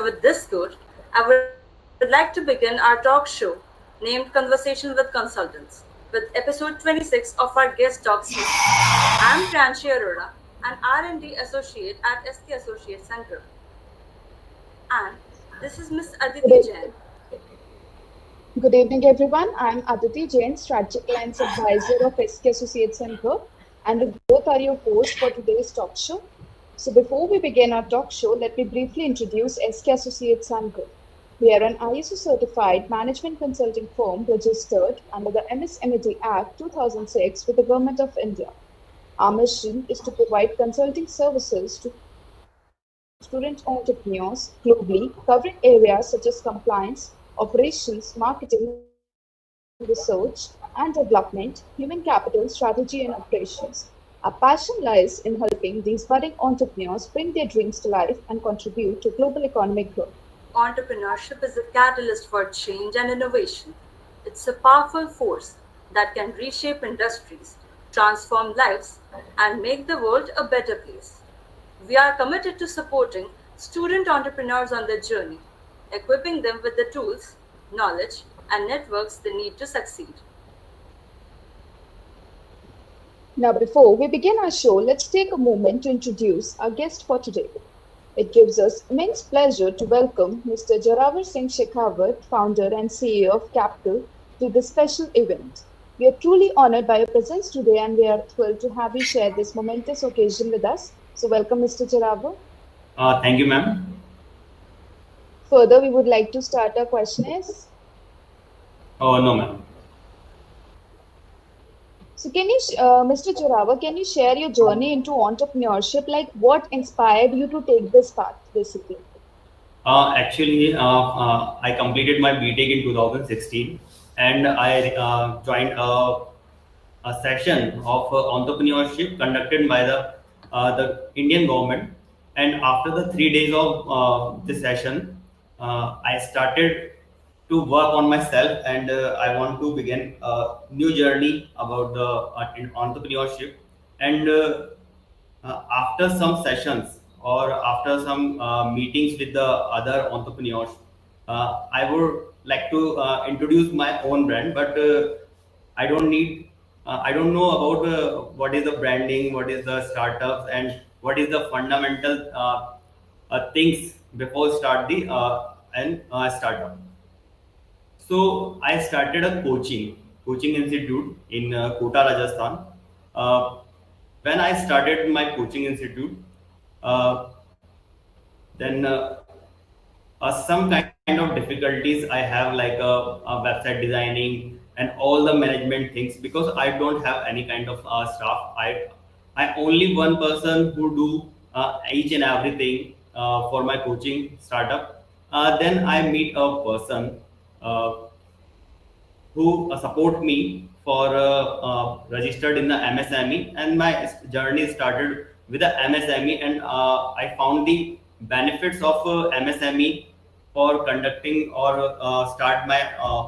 with this quote, I would like to begin our talk show named Conversation with Consultants with episode 26 of our guest talk series. I'm Pranchi Arora, an R&D associate at SK Associates and Group. And this is Miss Aditi Good, Jain. good evening, everyone. I'm Aditi Jain, Strategic Alliance Advisor of SK Associates and Group, and we both are your hosts for today's talk show. So, before we begin our talk show, let me briefly introduce SK Associates and Group. We are an ISO certified management consulting firm registered under the MSMED Act 2006 with the Government of India. Our mission is to provide consulting services to student entrepreneurs globally, covering areas such as compliance, operations, marketing, research and development, human capital, strategy, and operations. Our passion lies in helping these budding entrepreneurs bring their dreams to life and contribute to global economic growth. Entrepreneurship is a catalyst for change and innovation. It's a powerful force that can reshape industries, transform lives, and make the world a better place. We are committed to supporting student entrepreneurs on their journey, equipping them with the tools, knowledge, and networks they need to succeed. Now, before we begin our show, let's take a moment to introduce our guest for today. It gives us immense pleasure to welcome Mr. Joravar Singh Shekhawat, founder and CEO of CAPKUL, to this special event. We are truly honored by your presence today and we are thrilled to have you share this momentous occasion with us. So, welcome, Mr. Joravar. Thank you, ma'am. Further, we would like to start our questionnaires. Oh, no, ma'am. So, Mr. Joravar, can you share your journey into entrepreneurship? Like, what inspired you to take this path, basically? I completed my BTech in 2016 and I joined a session of entrepreneurship conducted by the Indian government. And after the 3 days of this session, I started to work on myself and I want to begin a new journey about the in entrepreneurship. And after some sessions or after some meetings with the other entrepreneurs, I would like to introduce my own brand, but I don't need, I don't know about what is the branding, what is the startups, and what is the fundamental things before start the and startup. So I started a coaching institute in Kota, Rajasthan. Uh, when I started my coaching institute, uh, then some kind of difficulties I have, like a website designing and all the management things, because I don't have any kind of staff. I only one person who do each and everything for my coaching startup. Then I meet a person uh, who support me for registered in the MSME, and my journey started with the MSME, and I found the benefits of MSME for conducting or start my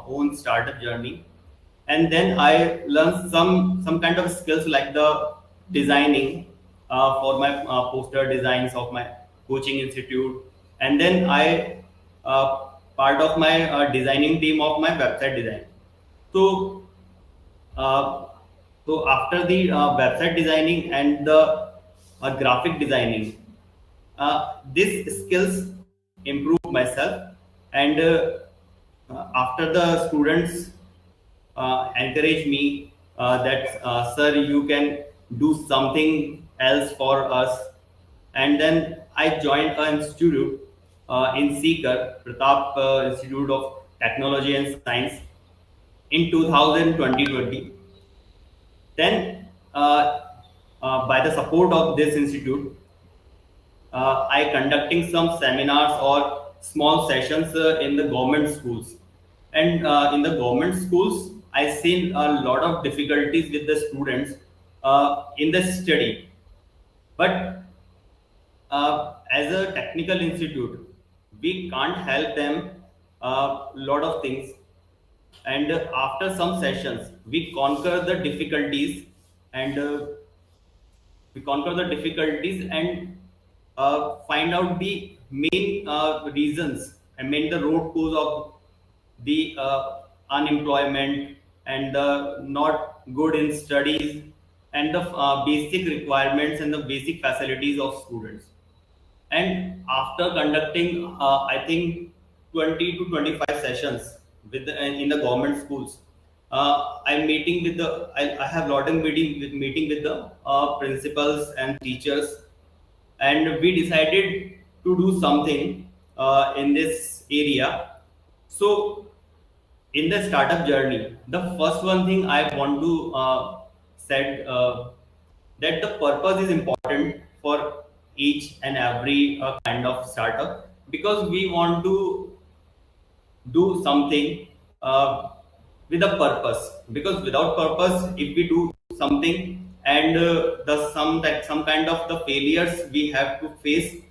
own startup journey. And then I learned some kind of skills like the designing for my poster designs of my coaching institute. And then I part of my designing team of my website design. So, uh, so after the website designing and the graphic designing, these skills improve myself. And after the students encourage me that sir, you can do something else for us. And then I joined an institute in Sikar, Pratap Institute of Technology and Science in 2020. Then, by the support of this institute, I conducting some seminars or small sessions in the government schools. And in the government schools, I seen a lot of difficulties with the students in the study. But as a technical institute, we can't help them a lot of things. And after some sessions, we conquer the difficulties, and and find out the main reasons, I mean the root cause of the unemployment and the not good in studies and the basic requirements and the basic facilities of students. And after conducting, I think 20 to 25 sessions in the government schools, I'm meeting with I have lot of meeting with the principals and teachers, and we decided to do something in this area. So in the startup journey, the first one thing I want to said that the purpose is important for each and every kind of startup, because we want to do something with a purpose. Because without purpose, if we do something and some kind of the failures we have to face,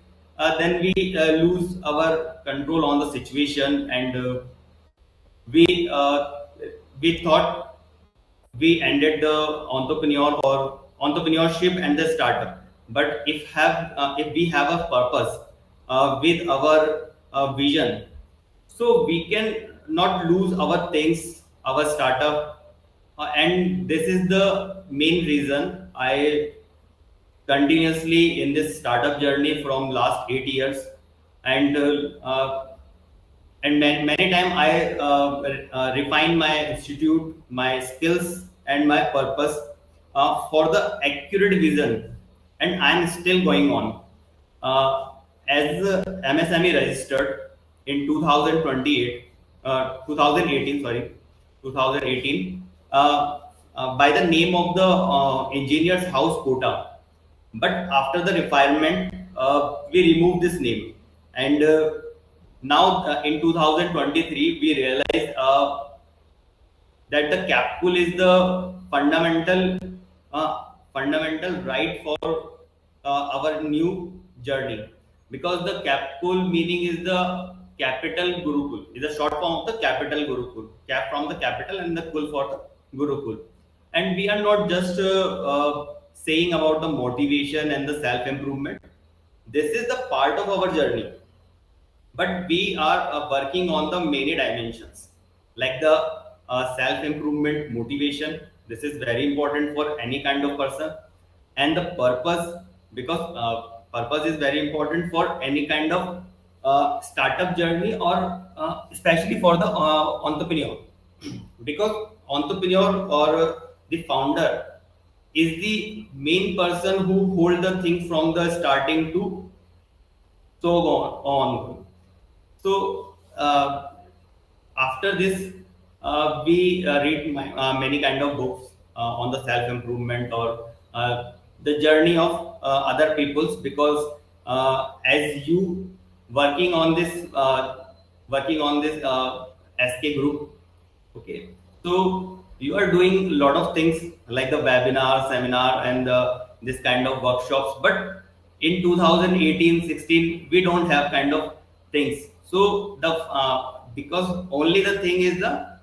then we lose our control on the situation, and we we thought we ended the entrepreneurship and the startup. But if we have a purpose with our vision, so we can not lose our things, our startup. And this is the main reason I continuously in this startup journey from last 8 years. And many time I refine my institute, my skills, and my purpose for the accurate vision, and I'm still going on. As MSME registered in 2018, sorry, 2018, by the name of the Engineers House quota. But after the refinement, we removed this name, and now in 2023 we realize that the CAPKUL is the fundamental right for our new journey, because the CAPKUL meaning is the capital Gurukul, is a short form of the capital Gurukul, cap from the capital and the kul for the Gurukul. And we are not just saying about the motivation and the self improvement. This is the part of our journey, but we are working on the many dimensions, like the self improvement, motivation. This is very important for any kind of person. And the purpose, because purpose is very important for any kind of startup journey, or especially for the entrepreneur. Because entrepreneur or the founder is the main person who hold the thing from the starting to so on. So after this, we read many kind of books on the self improvement, or the journey of other peoples. Because as you working on this SK group, okay, so you are doing a lot of things like the webinar, seminar, and this kind of workshops. But in 2018-16, we don't have kind of things. So the because only the thing is the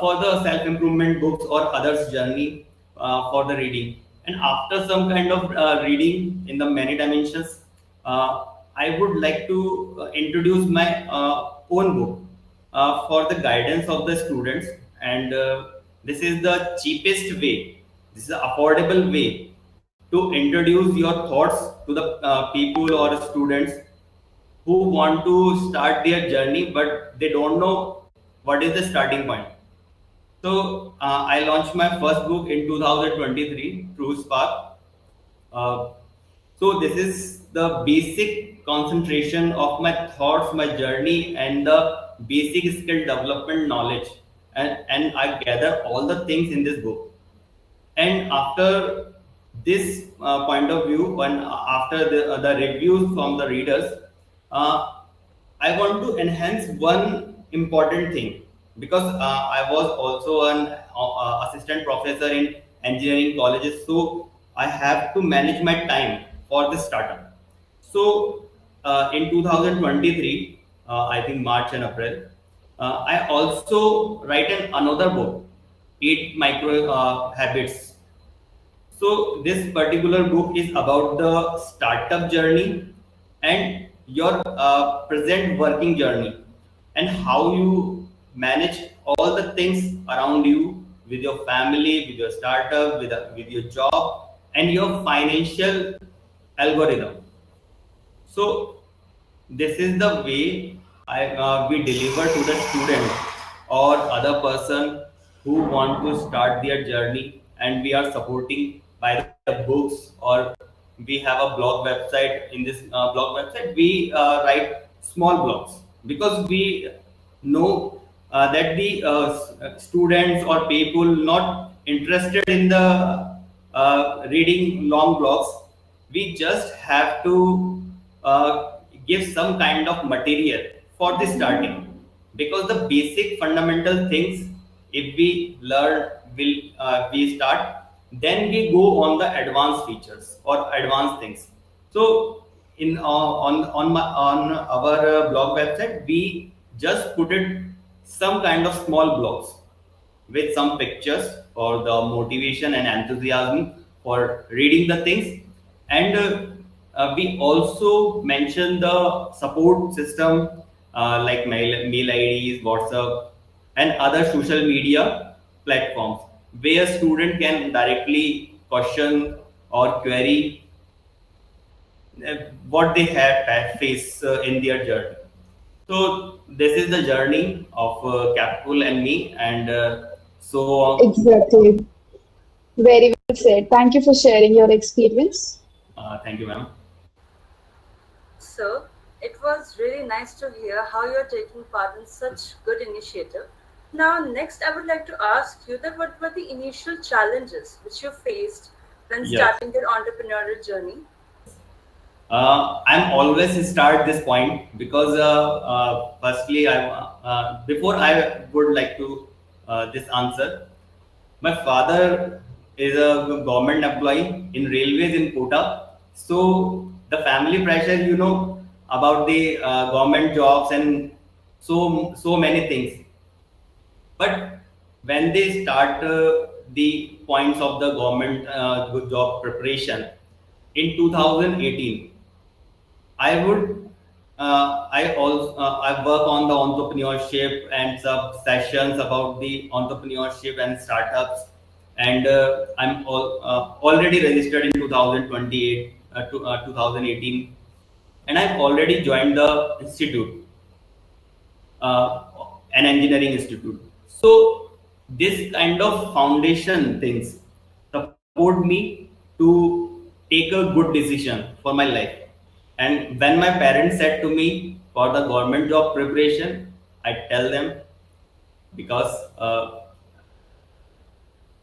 for the self improvement books or others journey for the reading. And after some kind of reading in the many dimensions, I would like to introduce my own book for the guidance of the students. And this is the cheapest way, this is the affordable way to introduce your thoughts to the people or students who want to start their journey, but they don't know what is the starting point. So I launched my first book in 2023 through Spark. Uh, so this is the basic concentration of my thoughts, my journey, and the basic skill development knowledge. And I gather all the things in this book. And after this point of view, when after the reviews from the readers, uh, I want to enhance one important thing, because I was also an assistant professor in engineering colleges, so I have to manage my time for this startup. So in 2023, I think March and April, I also write another book, Eight Micro Habits. So this particular book is about the startup journey, and your present working journey and how you manage all the things around you with your family, with your startup, with your job, and your financial algorithm. So this is the way we deliver to the student or other person who want to start their journey, and we are supporting by the books, or we have a blog website. In this blog website we write small blogs because we know that the students or people not interested in the reading long blogs. We just have to give some kind of material for the starting, because the basic fundamental things, if we learn, will we start, then we go on the advanced features or advanced things. So in on our blog website we just put it some kind of small blogs with some pictures for the motivation and enthusiasm for reading the things. And we also mention the support system, like mail IDs, WhatsApp, and other social media platforms where student can directly question or query what they have face in their journey. So this is the journey of CAPKUL and me, and Exactly. Very well said. Thank you for sharing your experience. thank you, ma'am. So it was really nice to hear how you're taking part in such good initiative. Now, next, I would like to ask you that what were the initial challenges which you faced when Yes. starting your entrepreneurial journey? I'm always start this point because firstly, I before I would like to this answer. My father is a government employee in railways in Kota, so the family pressure, about the government jobs and so many things. But when they start the points of the government good job preparation in 2018, I would I work on the entrepreneurship and some sessions about the entrepreneurship and startups, and already registered in 2028 to 2018, and I've already joined the institute, uh, an engineering institute. So this kind of foundation things support me to take a good decision for my life. And when my parents said to me for the government job preparation, I tell them, because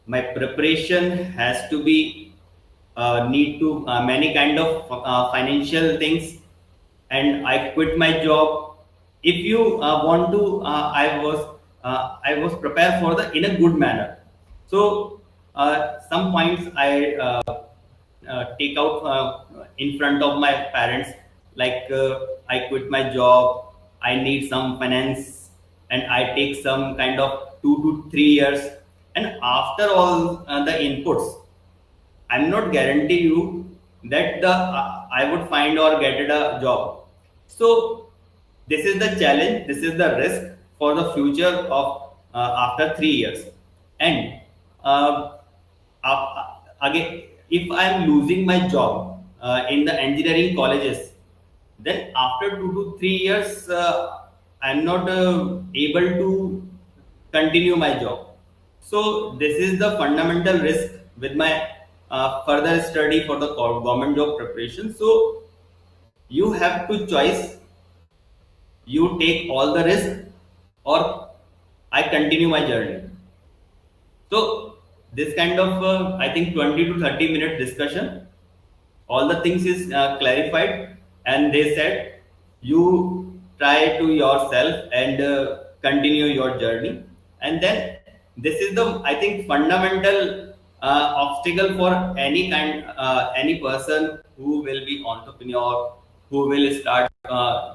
my preparation has to be need to many kind of financial things, and I quit my job. If you want to I was prepared for the in a good manner. So some points I take out in front of my parents, like I quit my job, I need some finance, and I take some kind of 2 to 3 years, and after all the inputs, I'm not guarantee you that the I would find or get it a job. So this is the challenge. This is the risk for the future of after 3 years. And again, if I'm losing my job in the engineering colleges, then after 2 to 3 years, I'm not able to continue my job. So this is the fundamental risk with my further study for the government job preparation. So you have to choice, you take all the risk, or I continue my journey. So this kind of I think 20 to 30 minute discussion, all the things is clarified, and they said you try to yourself and continue your journey. And then this is the, I think, fundamental obstacle for any person who will be entrepreneur, who will start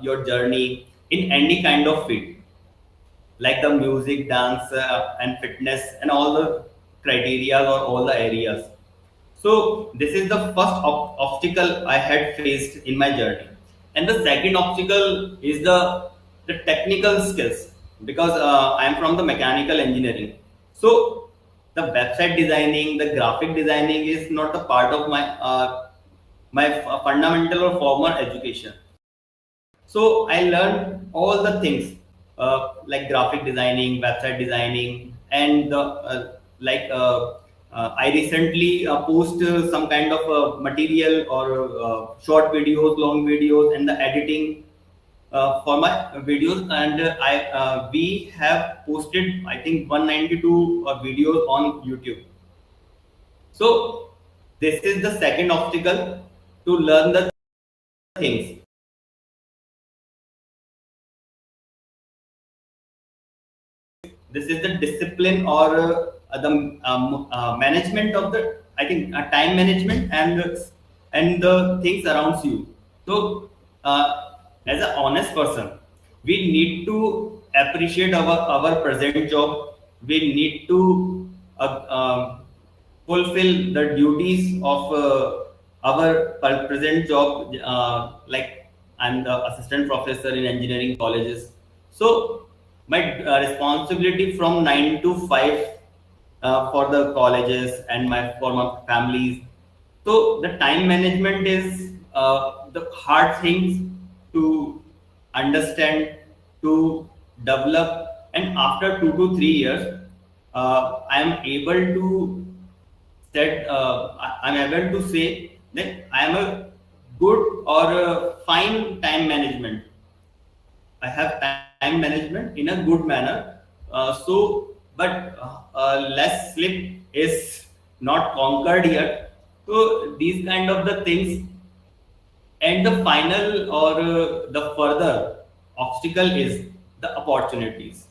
your journey in any kind of field, like the music, dance, and fitness, and all the criteria or all the areas. So this is the first obstacle I had faced in my journey. And the second obstacle is the technical skills, because I am from the mechanical engineering. So the website designing, the graphic designing is not a part of my fundamental or formal education. So I learned all the things, like graphic designing, website designing, and I recently post some kind of material or short videos, long videos, and the editing for my videos. And I we have posted, I think, 192 videos on YouTube. So this is the second obstacle to learn the things. This is the discipline or the management of the, I think, time management and the things around you. So uh, as an honest person, we need to appreciate our present job. We need to uh, um, fulfill the duties of our present job, like I'm the assistant professor in engineering colleges. So my responsibility from 9 to 5 for the colleges and for my families. So the time management is the hard things to understand, to develop. And after 2 to 3 years, I am able to I'm able to say that I am a good or a fine time management. I have time management in a good manner. But less sleep is not conquered yet. So these kind of the things, and the final or the further obstacle is the opportunities.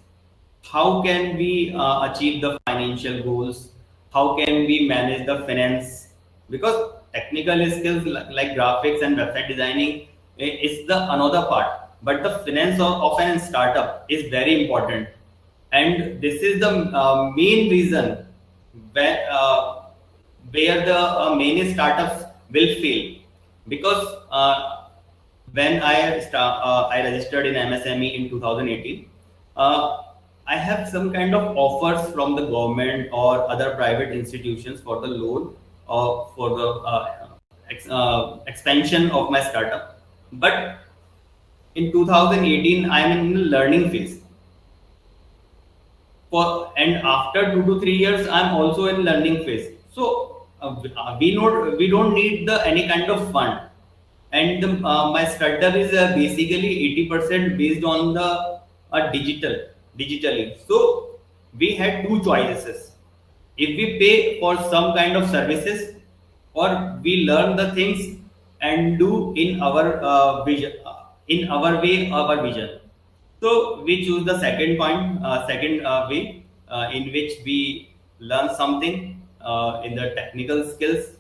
How can we achieve the financial goals? How can we manage the finance? Because technical skills like graphics and website designing is the another part, but the finance of an startup is very important. And this is the main reason where the many startups will fail. Because when I registered in MSME in 2018, uh, I have some kind of offers from the government or other private institutions for the loan or for the expansion of my startup. But in 2018, I am in the learning phase. And after 2 to 3 years, I'm also in learning phase. So we don't need the any kind of fund. And my startup is basically 80% based on the digitally. So we had two choices: if we pay for some kind of services, or we learn the things and do in our vision, in our way, our vision. So we choose the second point, second way, in which we learn something in the technical skills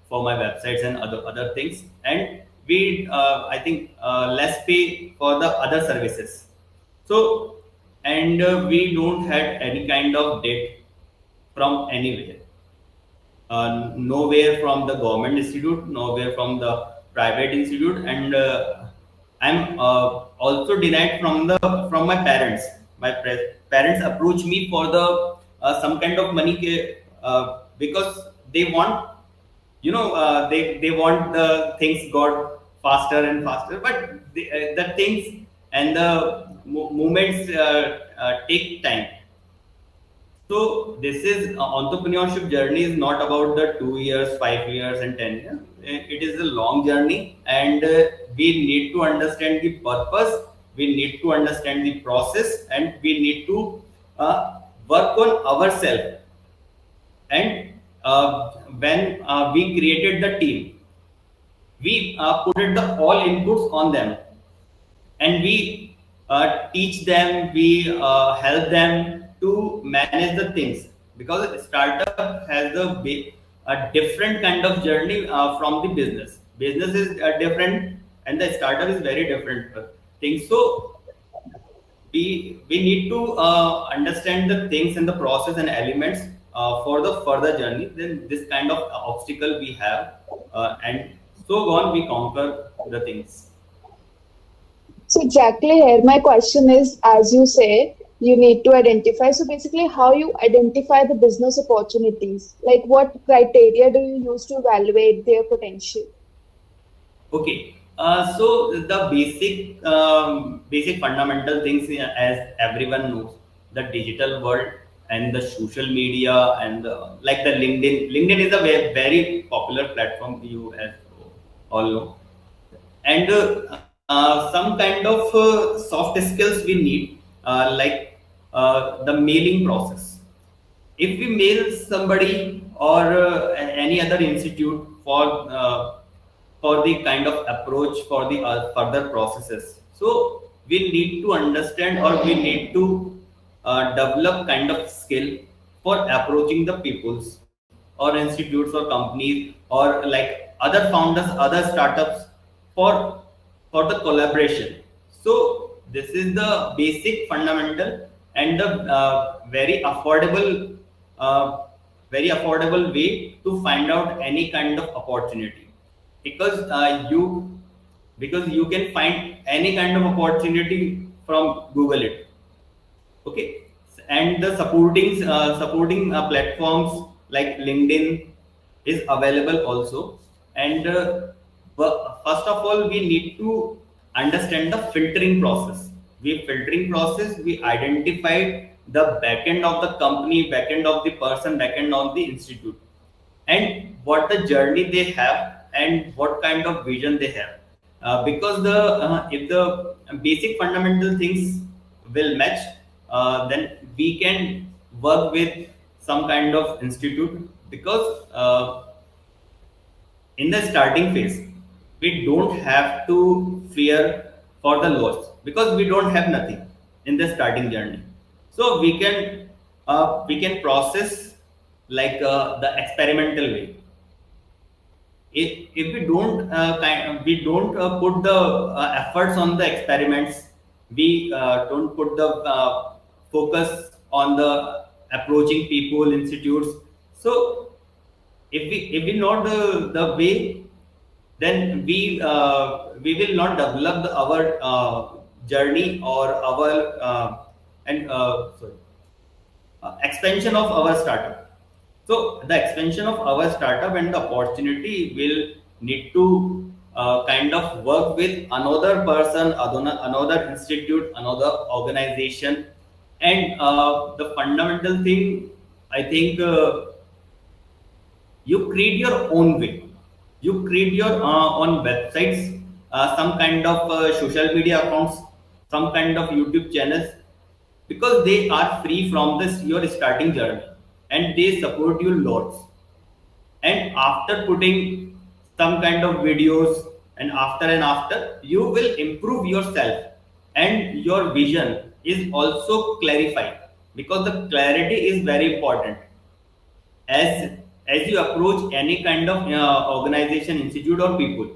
for my websites and other things. And we I think less pay for the other services. So, and we don't had any kind of debt from anywhere, nowhere from the government institute, nowhere from the private institute. And I'm also denied from my parents. My parents approach me for the some kind of money, because they want, they want the things got faster and faster. But the things and the movements take time. So this is entrepreneurship journey is not about the 2 years, 5 years, and 10 years. It is a long journey, and we need to understand the purpose. We need to understand the process, and we need to work on ourselves. And when we created the team, we put it the all inputs on them, and we teach them, we help them to manage the things. Because a startup has a different kind of journey from the business is different, and the startup is very different thing. So we need to understand the things and the process and elements for the further journey. Then this kind of obstacle we have, and so on we conquer the things. So exactly here, my question is, as you say, you need to identify. So basically, how you identify the business opportunities? Like, what criteria do you use to evaluate their potential? Okay. So the basic fundamental things, as everyone knows, the digital world and the social media and like the LinkedIn. LinkedIn is a very popular platform, you as all know, and some kind of soft skills we need, like the mailing process. If we mail somebody or any other institute for the kind of approach for the further processes, so we need to understand or we need to develop kind of skill for approaching the peoples or institutes or companies or like other founders, other startups for the collaboration. So this is the basic fundamental and the uh, very affordable way to find out any kind of opportunity, because you can find any kind of opportunity from Google it. Okay, and the supporting platforms like LinkedIn is available also. And first of all, we need to understand the filtering process. We identified the backend of the company, backend of the person, backend of the institute, and what the journey they have and what kind of vision they have. Because the if the basic fundamental things will match, then we can work with some kind of institute, because in the starting phase we don't have to fear for the loss, because we don't have nothing in the starting journey. So we can process like the experimental way. If we don't put the efforts on the experiments, we don't put the focus on the approaching people, institutes. So if we know the way, then we will not develop our journey or our and sorry expansion of our startup. So the expansion of our startup and the opportunity will need to kind of work with another person, another institute, another organization. And the fundamental thing, I think, you create your own way. You create your own websites, some kind of social media accounts, some kind of YouTube channels, because they are free from this your starting journey, and they support you lots. And after putting some kind of videos, and after you will improve yourself, and your vision is also clarified, because the clarity is very important. As you approach any kind of organization, institute, or people,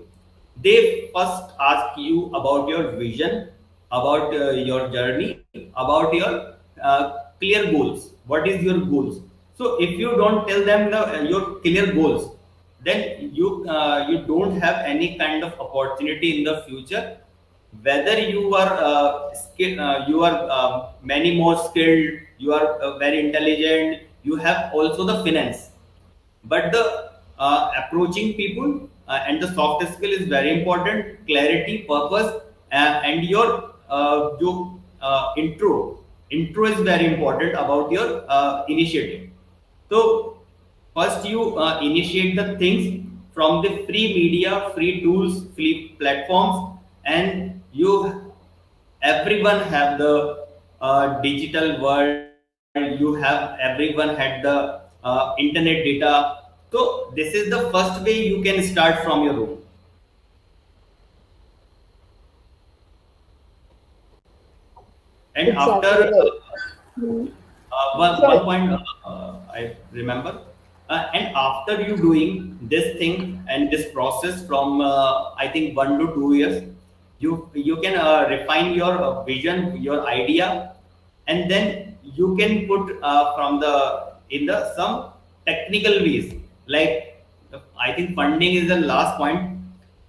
they first ask you about your vision, about your journey, about your clear goals. What is your goals? So if you don't tell them your clear goals, then you don't have any kind of opportunity in the future. Whether you are many more skilled, you are very intelligent, you have also the finance, but the approaching people and the soft skill is very important. Clarity, purpose, and your intro is very important about your initiative. So first you initiate the things from the free media, free tools, free platforms, and you everyone have the digital world. You have everyone had the internet data. So this is the first way you can start from your room. And after Exactly right. Hmm. one So, point I remember, and after you doing this thing and this process from I think 1 to 2 years, you can refine your vision, your idea, and then you can put from the in the some technical ways, like I think funding is the last point.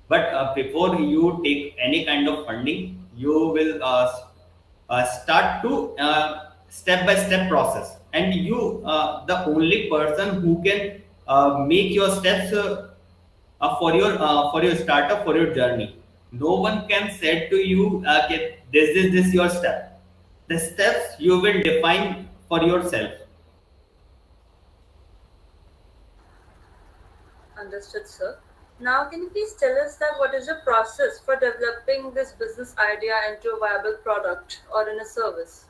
But before you take any kind of funding, you will start to step by step process, and you the only person who can make your steps for your startup, for your journey. No one can say to you, okay, this your step. The steps you will define for yourself. Understood, sir. Now, can you please tell us that what is the process for developing this business idea into a viable product or in a service?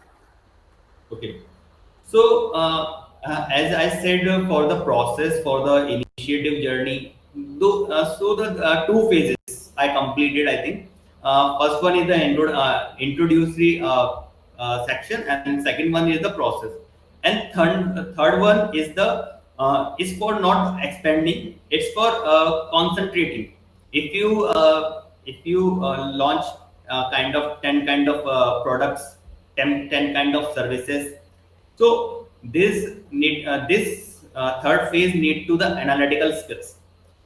Okay. So, as I said, for the process, for the initiative journey, so the two phases I completed, I think. First one is the introductory section, and second one is the process. And third one is for not expanding, it's for concentrating. If you launch kind of 10 kind of products, 10 kind of services, so this third phase need to the analytical skills.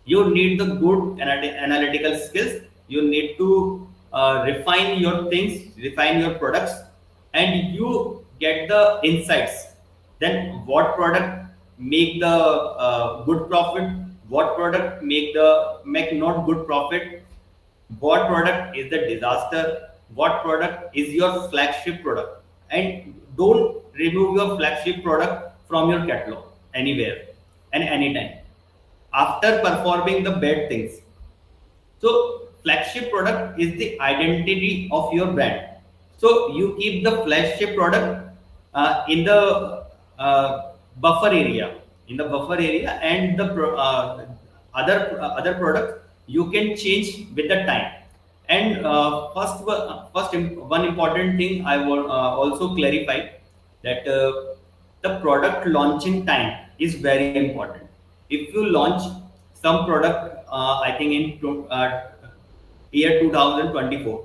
You need the good analytical skills. You need to refine your things, refine your products, and you get the insights. Then what product make the good profit? What product make not good profit? What product is the disaster? What product is your flagship product? And don't remove your flagship product from your catalog anywhere and anytime after performing the bad things. So flagship product is the identity of your brand. So you keep the flagship product in the buffer area, and the other product you can change with the time. And one important thing I will also clarify that the product launching time is very important. If you launch some product, I think in year 2024.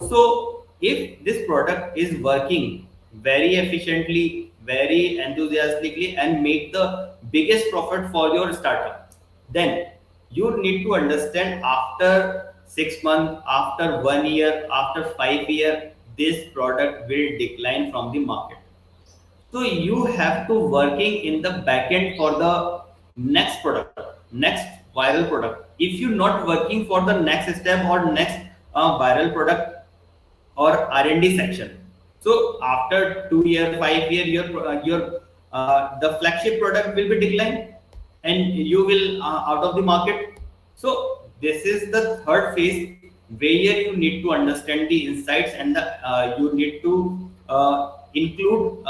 So if this product is working very efficiently, very enthusiastically, and make the biggest profit for your startup, then you need to understand after 6 months, after 1 year, after 5 years, this product will decline from the market. So you have to working in the backend for the next product, next viral product. If you're not working for the next step or next viral product or R&D section, so after 2 year, 5 year, the flagship product will be declined, and you will out of the market. So this is the third phase where you need to understand the insights, and you need to include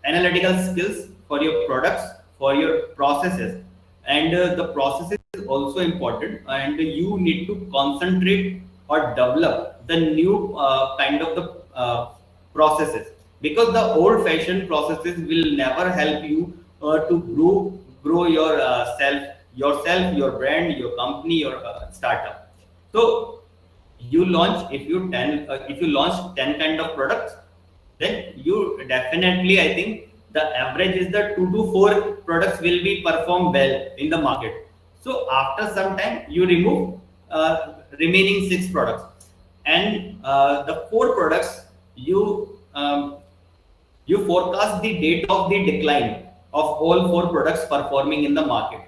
analytical skills for your products, for your processes, and the process is also important, and you need to concentrate or develop the new kind of the processes, because the old fashioned processes will never help you to grow your yourself, your brand, your company, your startup. So you launch, if you launch 10 kind of products, then you definitely, I think the average is the 2 to 4 products will be perform well in the market. So after some time you remove remaining 6 products, and the 4 products you forecast the date of the decline of all 4 products performing in the market.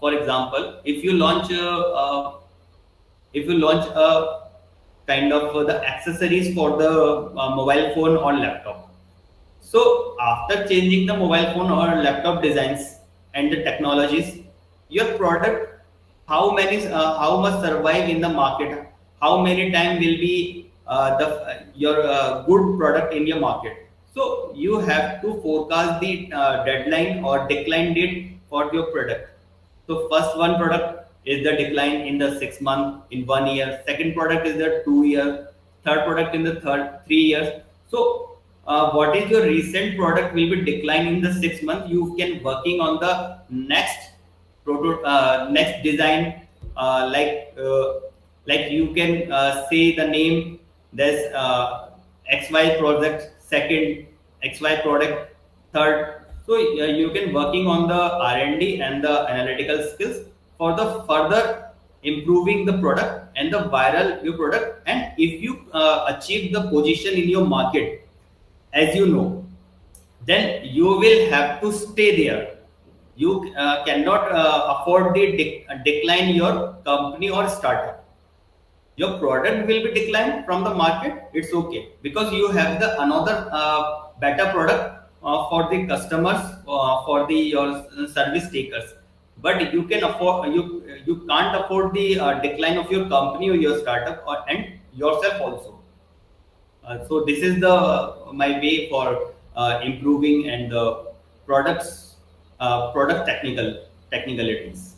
For example, if you launch a kind of the accessories for the mobile phone or laptop, so after changing the mobile phone or laptop designs and the technologies, your product, how much survive in the market, how many time will be the your good product in your market. So you have to forecast the deadline or decline date for your product. So first one product is the decline in the 6 month, in 1 year. Second product is the 2 year. Third product in the 3 years. So what is your recent product will be decline in the 6 months. You can working on the next design, like you can say the name. There's XY project second, XY product third. So you can working on the R&D and the analytical skills for the further improving the product and the viral your product. And if you achieve the position in your market, as you know, then you will have to stay there. You cannot afford the decline your company or startup. Your product will be declined from the market, it's okay, because you have the another better product for the customers, for the your service takers. But you can afford, you can't afford the decline of your company or your startup, or and yourself also. So this is the my way for improving and the products, product technicalities.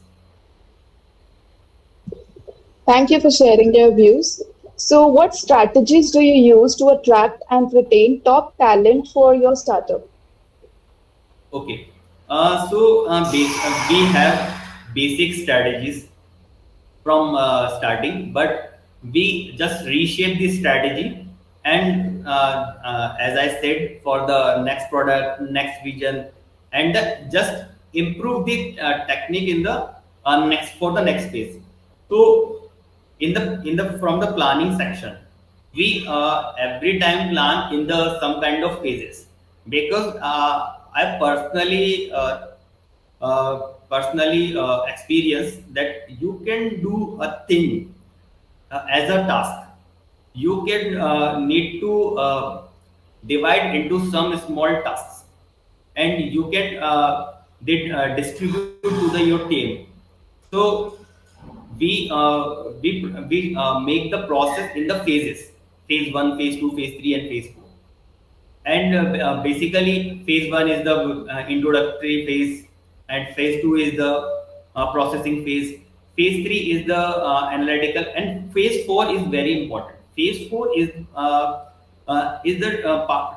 Thank you for sharing your views. So, what strategies do you use to attract and retain top talent for your startup? Okay. We have basic strategies from starting, but we just reshape the strategy. And as I said, for the next product, next vision, and just improve the technique in the next for the next phase. So in the from the planning section, we every time plan in the some kind of phases, because I personally experience that you can do a thing as a task. You can need to divide into some small tasks, and you can distribute to your team. So we make the process in the phases: phase one, phase two, phase three, and phase four. And basically, phase one is the introductory phase, and phase two is the processing phase. Phase three is the analytical, and phase four is very important. Phase four is the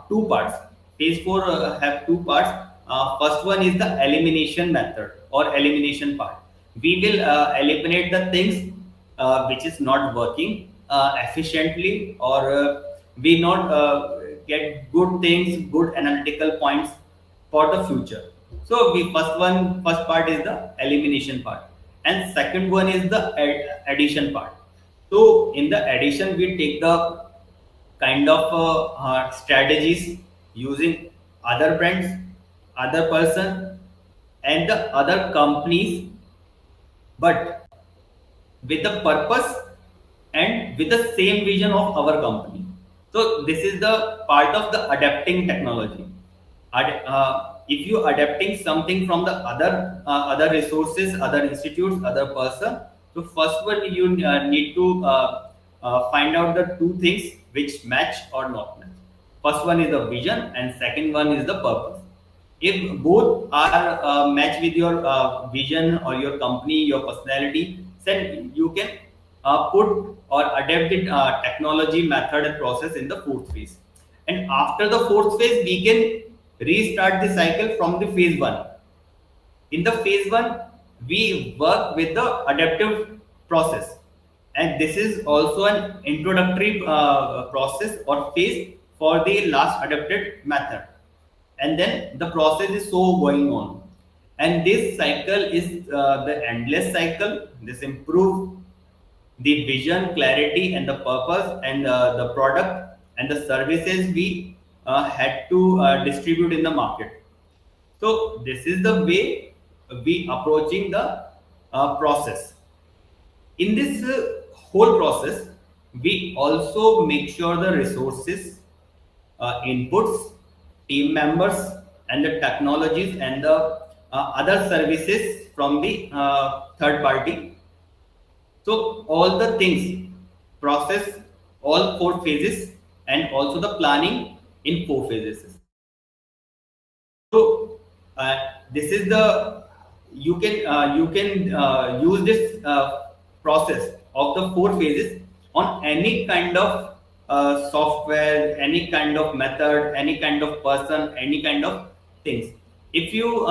two parts. Phase four have two parts. First one is the elimination method or elimination part. We will eliminate the things which is not working efficiently, or we not get good things, good analytical points for the future. So we first part is the elimination part, and second one is the addition part. So in the addition, we take the kind of strategies using other brands, other person, and the other companies, but with the purpose and with the same vision of our company. So this is the part of the adapting technology. If you adapting something from the other resources, other institutes, other person, so first one you need to find out the two things which match or not match. First one is the vision, and second one is the purpose. If both are match with your vision or your company, your personality, then you can put or adapt the technology, method, and process in the fourth phase. And after the fourth phase, we can restart the cycle from the phase one. In the phase one, we work with the adaptive process, and this is also an introductory process or phase for the last adapted method. And then the process is so going on, and this cycle is the endless cycle. This improve the vision, clarity, and the purpose, and the product and the services we had to distribute in the market. So this is the way we approaching the process. In this whole process, we also make sure the resources, inputs, team members, and the technologies, and the other services from the third party. So all the things process all four phases, and also the planning in four phases. So this is the you can use this process of the four phases on any kind of software, any kind of method, any kind of person, any kind of things. If you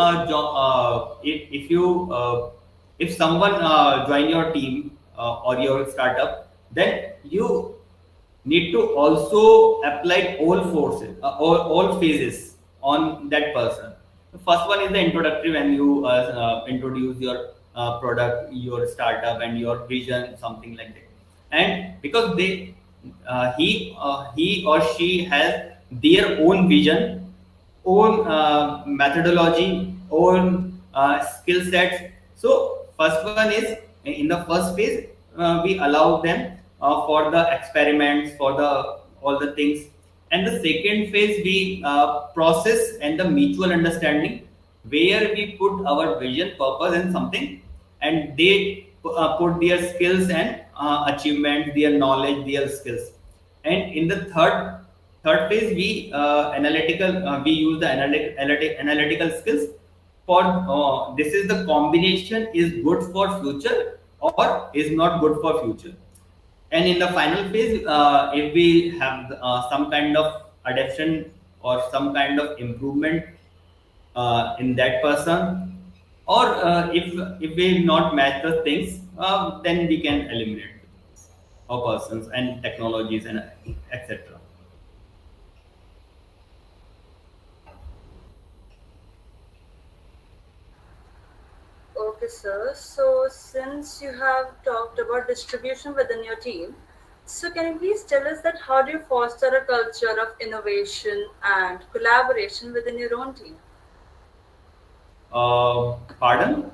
if you if someone join your team or your startup, then you need to also apply all forces, all phases on that person. The first one is the introductory, when you introduce your product, your startup, and your vision, something like that. And because he or she has their own vision, own methodology, own skill sets. So first one is, in the first phase, we allow them for the experiments, for the all the things. And the second phase, we process and the mutual understanding, where we put our vision, purpose, and something, and they put their skills and achievement, their knowledge, their skills. And in the third phase, we use the analytical skills for this is the combination is good for future or is not good for future. And in the final phase, if we have some kind of adaptation or some kind of improvement in that person, or if we not match the things, then we can eliminate our persons and technologies and etc. Okay, sir. So, since you have talked about distribution within your team, so can you please tell us that how do you foster a culture of innovation and collaboration within your own team? Pardon?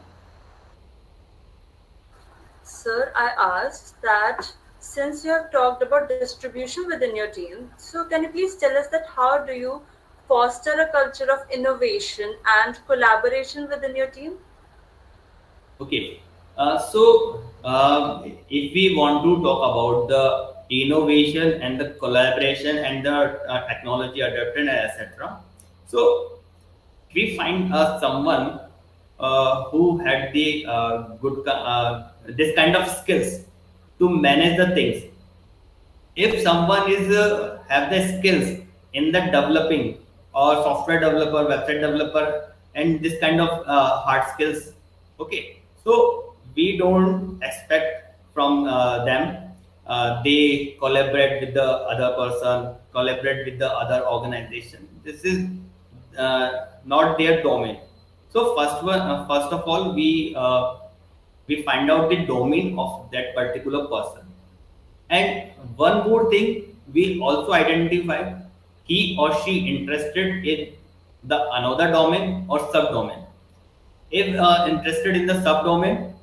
Sir, I asked that since you have talked about distribution within your team, so can you please tell us that how do you foster a culture of innovation and collaboration within your team? Okay. If we want to talk about the innovation and the collaboration and the technology adoption, etc., so we find someone who had the this kind of skills to manage the things. If someone is have the skills in the developing or software developer, website developer, and this kind of hard skills, okay, so we don't expect from them they collaborate with the other person, collaborate with the other organization. This is not their domain. So first of all, we find out the domain of that particular person. And one more thing, we also identify he or she interested in the another domain or subdomain. If interested in the subdomain,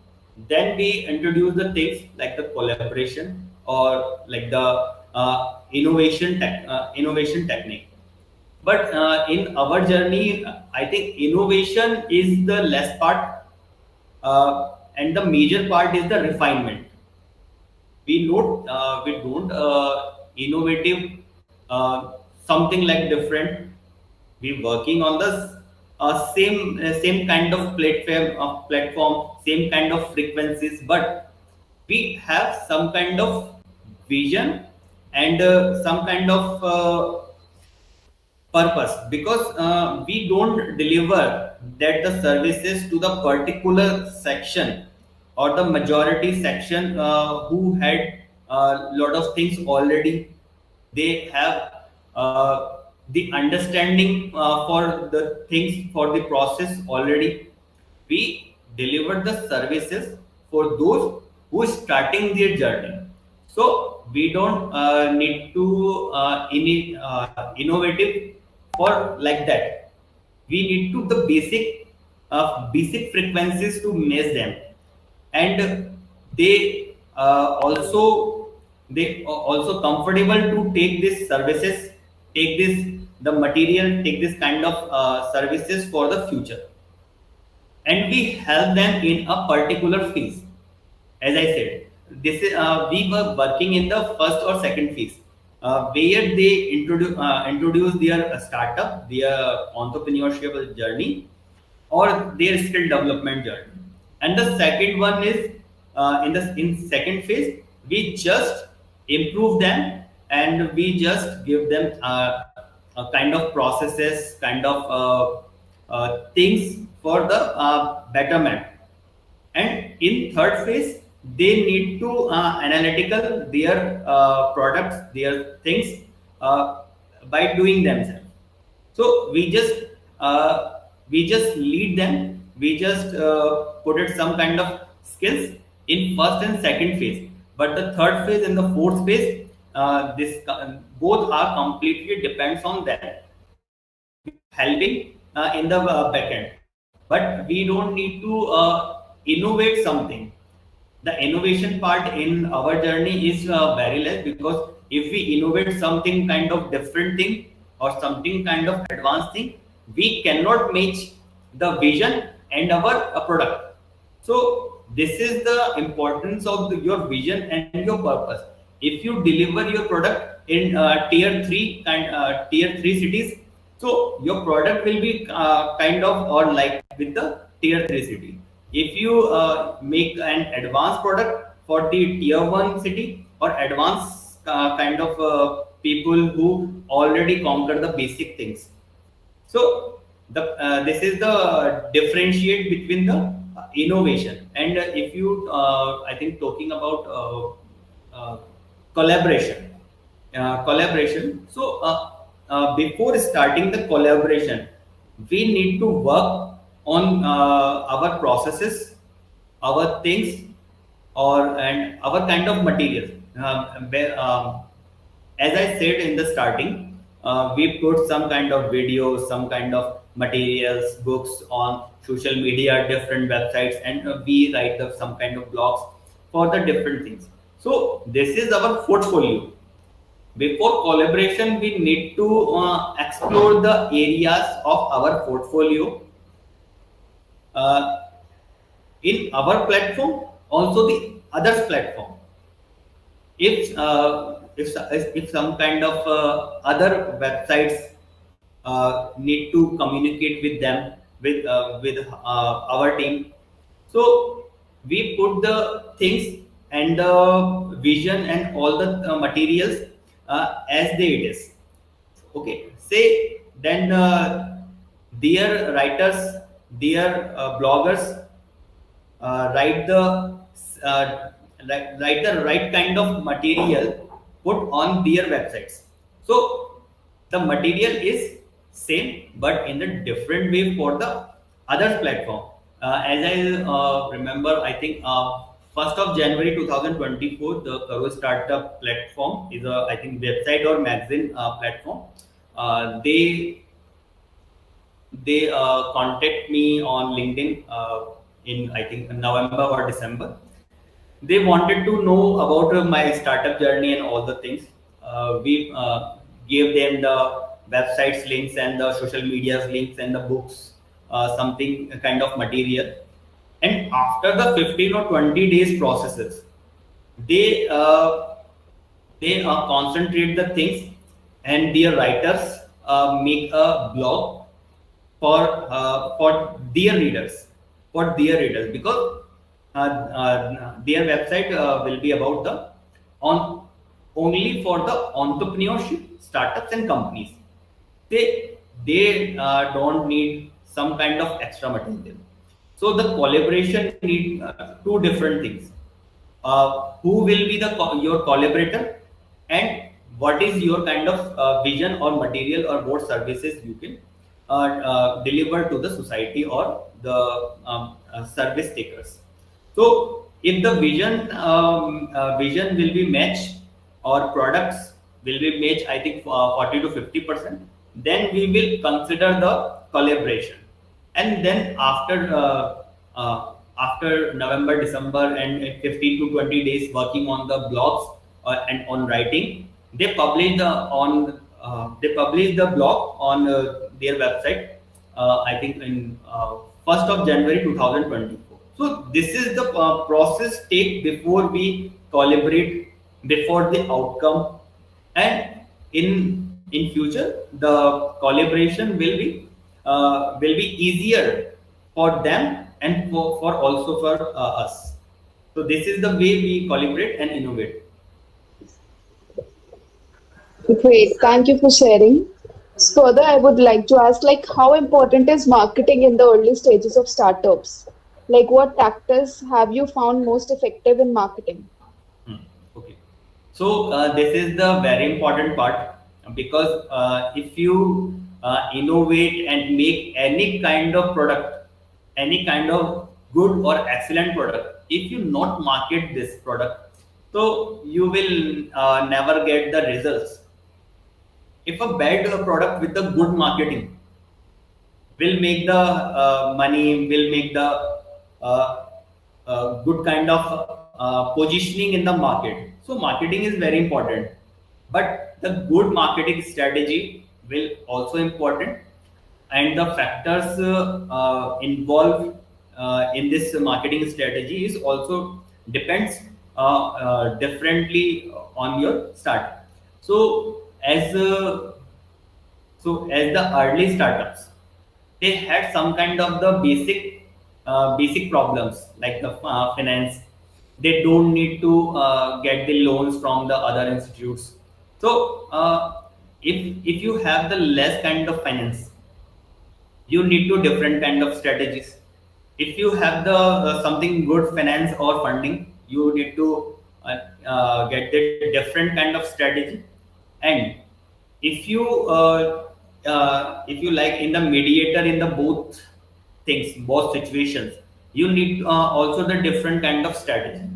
then we introduce the things like the collaboration or like the innovation technique. But in our journey, I think innovation is the less part, and the major part is the refinement. We don't innovative something like different. We working on the same kind of platform, same kind of frequencies, but we have some kind of vision and some kind of purpose, because we don't deliver that the services to the particular section or the majority section who had a lot of things already. They have the understanding for the things, for the process already. We deliver the services for those who is starting their journey. So we don't need to innovative for like that. We need to the basic frequencies to measure them. And they also comfortable to take these services, take this the material, take this kind of services for the future. And we help them in a particular phase. As I said, this is we were working in the first or second phase, where they introduce their startup, their entrepreneurship journey, or their skill development journey. And the second one is in second phase, we just improve them, and we just give them a kind of processes, kind of things for the betterment. And in third phase, they need to analytical their products, their things, by doing themselves. So we just lead them we just put it some kind of skills in first and second phase, but the third phase and the fourth phase, this both are completely depends on them. Helping in the backend, but we don't need to innovate something. The innovation part in our journey is very less, because if we innovate something kind of different thing or something kind of advanced thing, we cannot match the vision and our product. So this is the importance of your vision and your purpose. If you deliver your product in tier 3 cities, so your product will be kind of or like with the tier 3 city. If you make an advanced product for the tier 1 city, or advanced kind of people who already conquer the basic things, so the this is the differentiate between the innovation. And if you I think talking about uh, collaboration, collaboration. So before starting the collaboration, we need to work on our processes, our things, or and our kind of materials. As I said in the starting, we put some kind of videos, some kind of materials, books on social media, different websites, and we write some kind of blogs for the different things. So this is our portfolio. Before collaboration, we need to explore the areas of our portfolio uh, in our platform, also the others platform. If some kind of other websites need to communicate with them, with our team, so we put the things and the vision and all the materials as they it is. Okay, say then dear writers, dear bloggers, write the write the right kind of material put on their websites. So the material is same, but in a different way for the other platform. As I remember, I think 1st of January 2024, the Karo Startup platform is a, I think, website or magazine platform. They contact me on LinkedIn in, I think, November or December. They wanted to know about my startup journey and all the things. We gave them the websites links and the social medias links and the books, something kind of material. And after the 15 or 20 days processes, they concentrate the things, and their writers make a blog for their readers, because their website will be about the on only for the entrepreneurship, startups and companies. They don't need some kind of extra material. So the collaboration need two different things. Who will be the your collaborator, and what is your kind of vision or material or what services you can deliver to the society or the service takers. So if the vision will be matched, or products will be matched, I think 40 to 50%, then we will consider the collaboration. And then after November, December, and 15 to 20 days working on the blogs and on writing, they publish the blog on their website. I think in 1st of January 2024. So this is the process take before we collaborate, before the outcome, and in future the collaboration will be easier for them and for also for us. So this is the way we collaborate and innovate. Great, thank you for sharing. Further, I would like to ask, like, how important is marketing in the early stages of startups? Like, what tactics have you found most effective in marketing? Hmm. Okay. So this is the very important part, because if you innovate and make any kind of product, any kind of good or excellent product, if you not market this product, so you will never get the results. If a bad product with a good marketing will make the money, will make the uh, good kind of positioning in the market. So marketing is very important, but the good marketing strategy will also important, and the factors involved in this marketing strategy is also depends differently on your start. So as the early startups, they had some kind of the basic problems like the finance. They don't need to get the loans from the other institutes. So if you have the less kind of finance, you need to different kind of strategies. If you have the something good finance or funding, you need to get the different kind of strategy. And if you like in the mediator in the both things, both situations, you need also the different kind of strategy.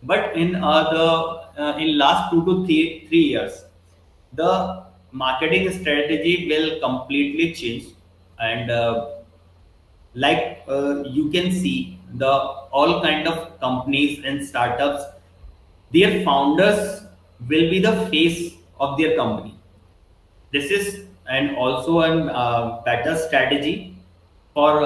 But in in last 2 to 3 years, the marketing strategy will completely change. And you can see the all kind of companies and startups, their founders will be the face of their company. This is and also an better strategy for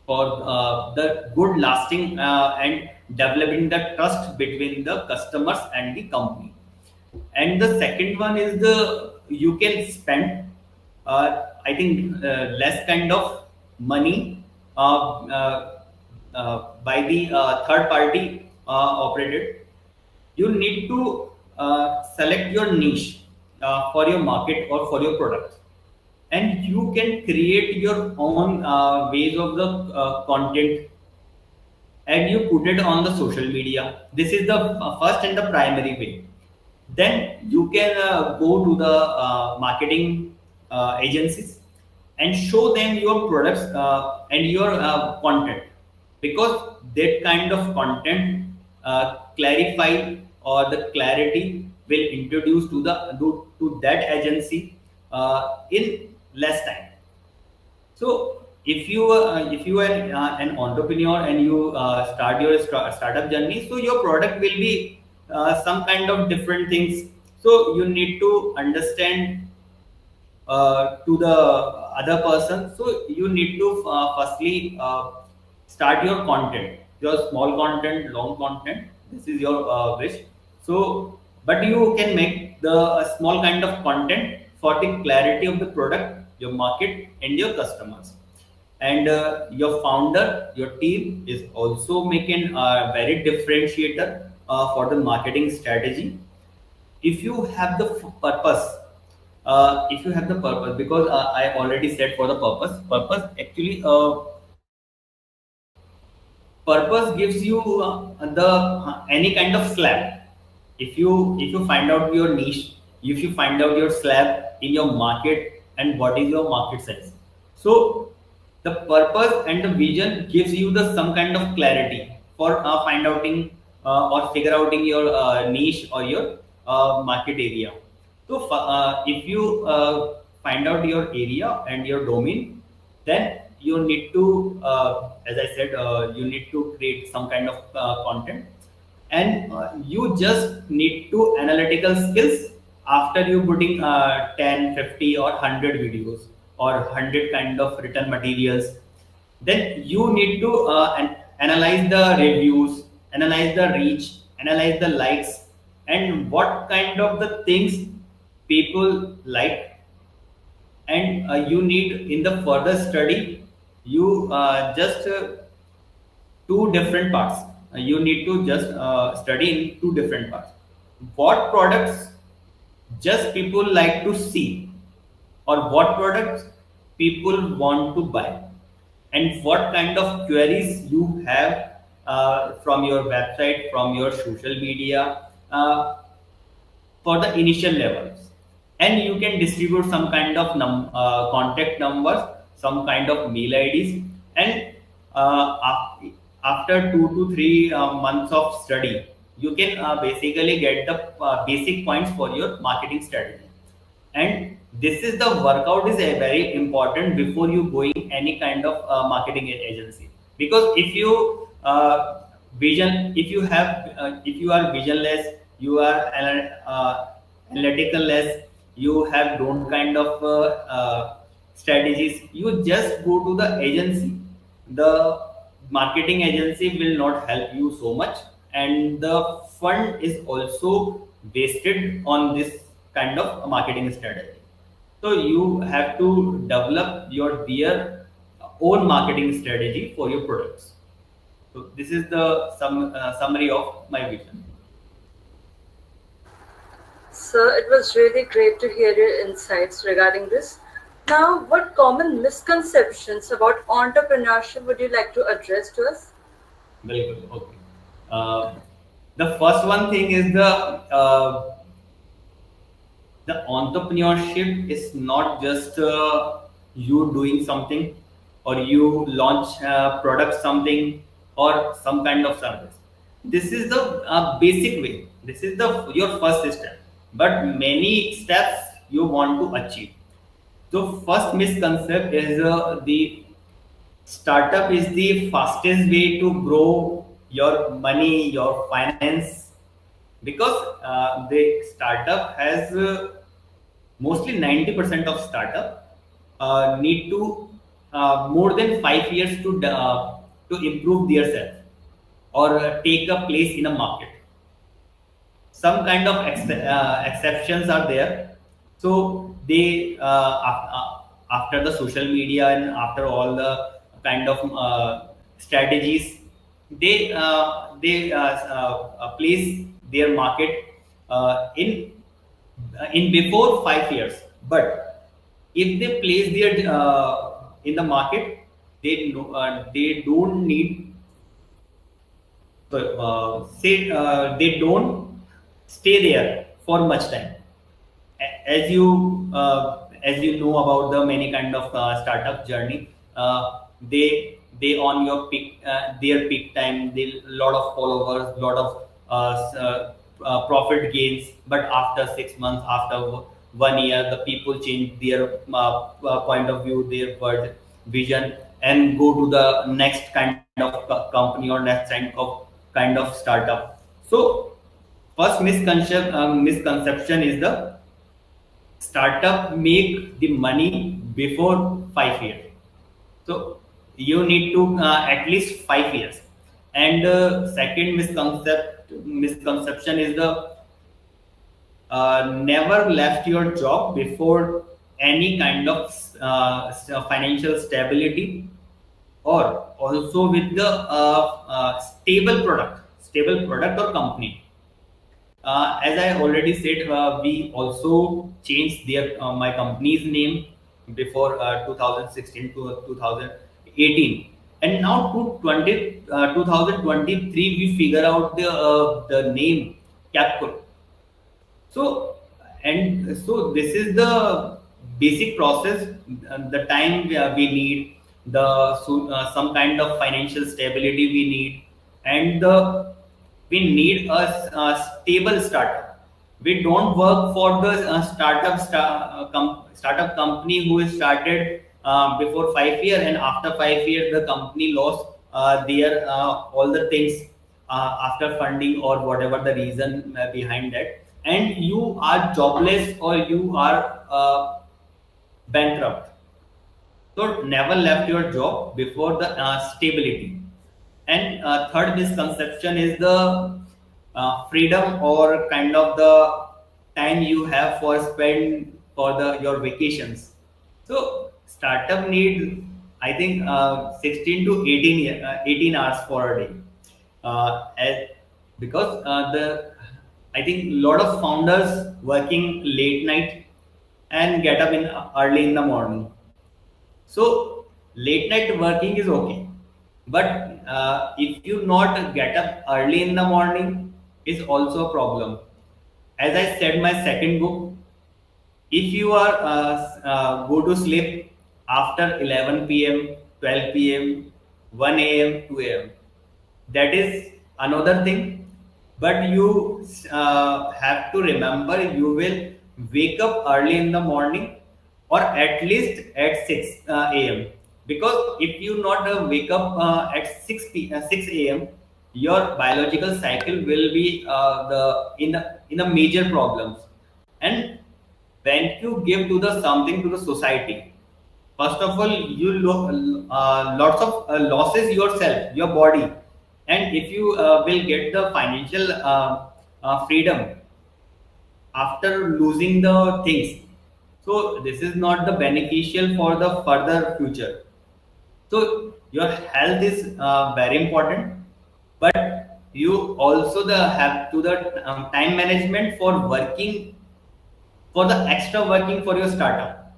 the good lasting and developing the trust between the customers and the company. And the second one is the you can spend I think less kind of money by the third party operated. You need to select your niche for your market or for your product, and you can create your own ways of the content, and you put it on the social media. This is the first and the primary way. Then you can go to the marketing agencies and show them your products and your content, because that kind of content clarify or the clarity will introduce to that agency in less time. So if you are an entrepreneur and you start your startup journey, so your product will be some kind of different things. So you need to understand to the other person. So you need to firstly start your content, your small content, long content. This is your wish. So, but you can make the a small kind of content for the clarity of the product, your market, and your customers. And your founder, your team is also making a very differentiator for the marketing strategy. If you have the purpose, if you have the purpose, because I already said for the purpose actually purpose gives you the any kind of slab. If you find out your niche, if you find out your slab in your market and what is your market size, so the purpose and the vision gives you the some kind of clarity for find outing or figure outing your niche or your market area. So if you find out your area and your domain, then you need to, as I said, you need to create some kind of content, and you just need to analytical skills after you putting 10, 50 or 100 videos or 100 kind of written materials. Then you need to analyze the reviews, analyze the reach, analyze the likes, and what kind of the things people like. And you need in the further study, you just two different parts. You need to just study in two different parts. What products just people like to see, or what products people want to buy, and what kind of queries you have from your website, from your social media, for the initial levels. And you can distribute some kind of contact numbers, some kind of mail IDs And after 2 to 3 months of study, you can basically get the basic points for your marketing strategy. And this is the workout is a very important before you going any kind of marketing agency. Because if you if you are visionless, you are analytical less, you have don't kind of strategies, you just go to the agency, the marketing agency will not help you so much, and the fund is also wasted on this kind of marketing strategy. So you have to develop your their own marketing strategy for your products. So this is the summary of my vision. So it was really great to hear your insights regarding this. Now, what common misconceptions about entrepreneurship would you like to address to us? Very good. Okay. Uh, the first one thing is the entrepreneurship is not just you doing something, or you launch product something, or some kind of service. This is the basic way, this is the your first step, but many steps you want to achieve. So first misconception is the startup is the fastest way to grow your money, your finance, because the startup has mostly 90% of startup need to more than 5 years to improve themselves, or take a place in a market. Some kind of exceptions are there. So they after the social media and after all the kind of strategies, they place their market in before 5 years. But if they place their in the market, they don't need, so say they don't stay there for much time. As you know about the many kind of startup journey, they on your peak their peak time, they lot of followers, lot of profit gains, but after 6 months, after 1 year, the people change their point of view, their word vision, and go to the next kind of company, or next kind of startup. So first misconception is the startup make the money before 5 years. So you need to at least 5 years. And second misconception is the never left your job before any kind of financial stability, or also with the stable product or company. As I already said, we also changed my company's name before 2016 to 2018, and now to 2023 we figure out the name CAPKUL. So, and so this is the basic process. The time we need, some kind of financial stability we need, and we need a stable startup. We don't work for the startup company who is started before 5 years, and after 5 years the company lost their all the things after funding or whatever the reason behind that, and you are jobless or you are bankrupt. So never left your job before the stability. And third misconception is the freedom, or kind of the time you have for spend for the your vacations. So startup need, I think 16 to 18 hours for a day. As, because the I think a lot of founders working late night and get up in early in the morning. So late night working is okay, but if you not get up early in the morning is also a problem. As I said, my second book, if you are go to sleep after 11 p.m. 12 p.m., 1 a.m., 2 a.m. That is another thing. But you have to remember you will wake up early in the morning or at least at 6 a.m. Because if you not wake up at 6 a.m., your biological cycle will be in a major problems. And when you give to the something to the society, first of all you lots of losses yourself, your body. And if you will get the financial freedom after losing the things, so this is not the beneficial for the further future. So your health is very important, but you also the have to the time management for working, for the extra working for your startup.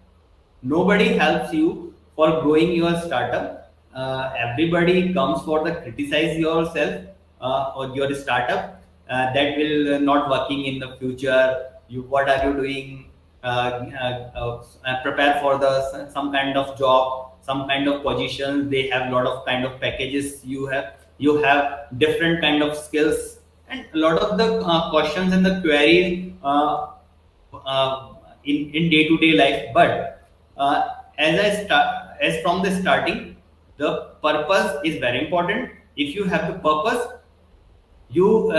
Nobody helps you for growing your startup. Everybody comes for the criticize yourself or your startup, that will not working in the future. You, what are you doing? Prepare for the some kind of job, some kind of positions. They have lot of kind of packages. You have different kind of skills, and a lot of the questions and the queries uh, in day to day life. But as from the starting, the purpose is very important. If you have the purpose, you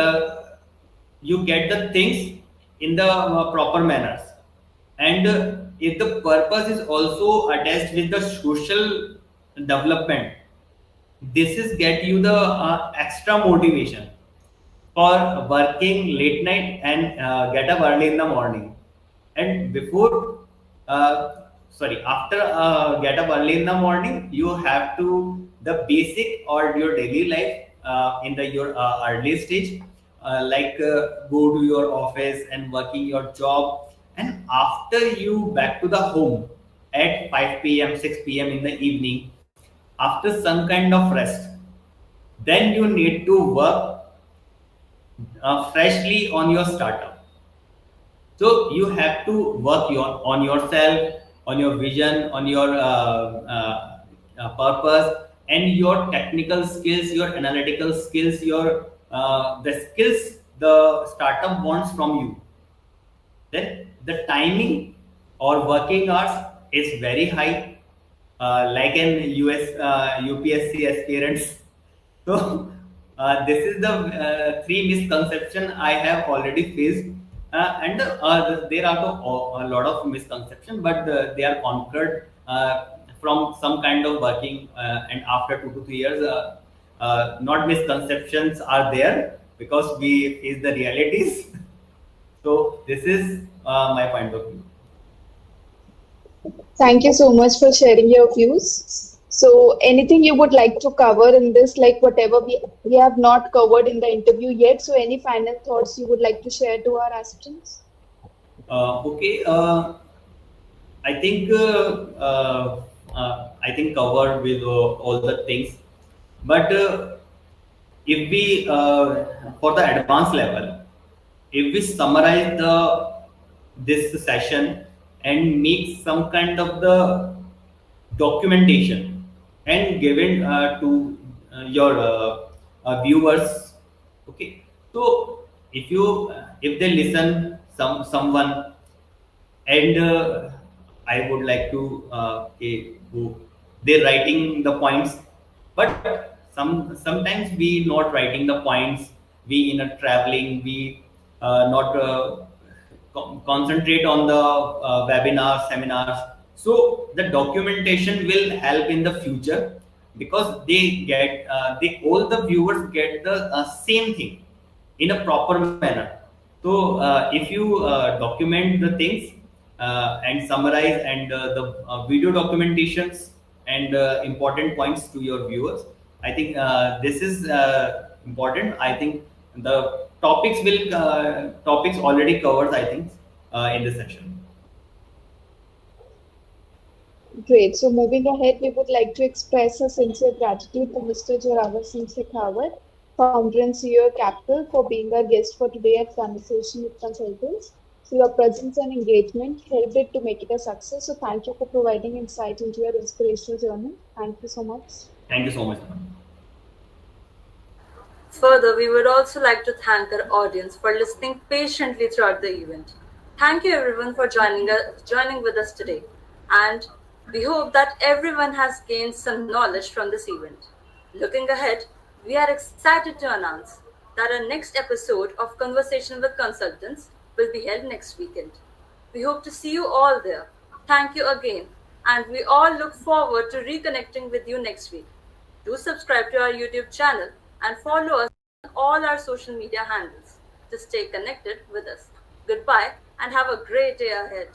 you get the things in the proper manners. And if the purpose is also attached with the social development, this is get you the extra motivation for working late night and get up early in the morning. And before sorry, after get up early in the morning, you have to the basic or your daily life in the your early stage, go to your office and working your job. And after you back to the home at 5 p.m., 6 p.m. in the evening, after some kind of rest, then you need to work freshly on your startup. So you have to work on yourself, on your vision, on your purpose, and your technical skills, your analytical skills, your the skills the startup wants from you. Then the timing or working hours is very high, like in US UPSC aspirants. So this is the three misconception I have already faced, and there are a lot of misconception, but they are conquered from some kind of working, and after 2 to 3 years, not misconceptions are there because we face the realities. So this is my point of view. Thank you so much for sharing your views. So, anything you would like to cover in this, like whatever we have not covered in the interview yet? So, any final thoughts you would like to share to our aspirants? Okay, I think covered with all the things. But if we for the advanced level, if we summarize the this session and make some kind of the documentation and given to your viewers, okay. So if they listen someone, and I would like to they're writing the points, but sometimes we not writing the points. We in a traveling, we not concentrate on the webinars, seminars. So the documentation will help in the future, because they get they all the viewers get the same thing in a proper manner. So if you document the things and summarize, and the video documentations and important points to your viewers, I think this is important. I think the topics already covered, I think, in this section. Great. So, moving ahead, we would like to express a sincere gratitude to Mr. Joravar Singh Shekhawat, founder and CEO of CAPKUL, for being our guest for today at Conversation with Consultants. So your presence and engagement helped it to make it a success. So thank you for providing insight into your inspirational journey. Thank you so much. Thank you so much, ma'am. Further, we would also like to thank our audience for listening patiently throughout the event. Thank you everyone for joining with us today. And we hope that everyone has gained some knowledge from this event. Looking ahead, we are excited to announce that our next episode of Conversation with Consultants will be held next weekend. We hope to see you all there. Thank you again, and we all look forward to reconnecting with you next week. Do subscribe to our YouTube channel and follow us on all our social media handles to stay connected with us. Goodbye and have a great day ahead.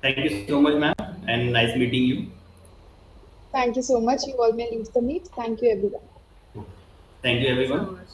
Thank you so much, ma'am, and nice meeting you. Thank you so much. You all may leave the meet. Thank you, everyone. Thank you, Thank you so everyone. much.